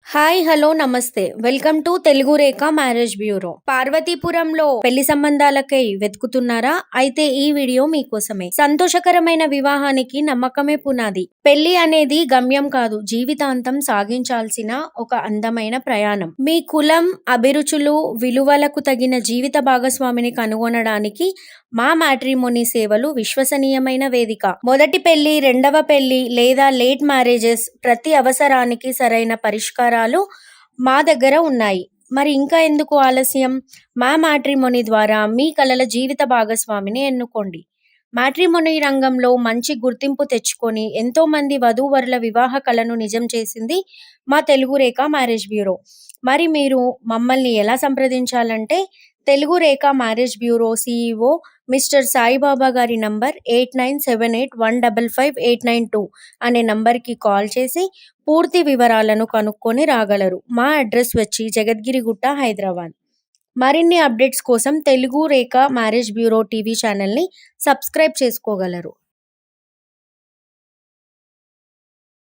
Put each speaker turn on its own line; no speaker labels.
Hi hello నమస్తే welcome to Telugu Rekha marriage bureau. పార్వతీపురంలో పెళ్లి సంబంధాలకై వెతుకుతున్నారా? అయితే ఈ వీడియో మీకోసమే. సంతోషకరమైన వివాహానికి నమ్మకమే పునాది. పెళ్లి అనేది గమ్యం కాదు, జీవితాంతం సాగించాల్సిన ఒక అందమైన ప్రయాణం. మీ కులం, అభిరుచులు, విలువలకు తగిన జీవిత భాగస్వామిని కనుగొనడానికి మా మ్యాట్రిమోనీ సేవలు విశ్వసనీయమైన వేదిక. మొదటి పెళ్లి, రెండవ పెళ్లి లేదా లేట్ మ్యారేజెస్, ప్రతి అవసరానికి సరైన పరిష్కారాలు మా దగ్గర ఉన్నాయి. మరి ఇంకా ఎందుకు ఆలస్యం? మా మ్యాట్రిమోనీ ద్వారా మీ కలల జీవిత భాగస్వామిని ఎన్నుకోండి. మ్యాట్రిమోనీ రంగంలో మంచి గుర్తింపు తెచ్చుకొని ఎంతో మంది వధూవరుల వివాహ కలను నిజం చేసింది మా తెలుగు రేఖ మ్యారేజ్ బ్యూరో. మరి మీరు మమ్మల్ని ఎలా సంప్రదించాలంటే, Telugu Rekha marriage bureau CEO mister Saibaba గారి నంబర్ 8978155892 అనే నంబర్కి కాల్ చేసి పూర్తి వివరాలను కనుక్కొని రాగలరు. మా అడ్రస్ వచ్చి జగద్గిరిగుట్ట, హైదరాబాద్. మరిన్ని అప్డేట్స్ కోసం Telugu Rekha marriage bureau TV ఛానల్ని సబ్స్క్రైబ్ చేసుకోగలరు.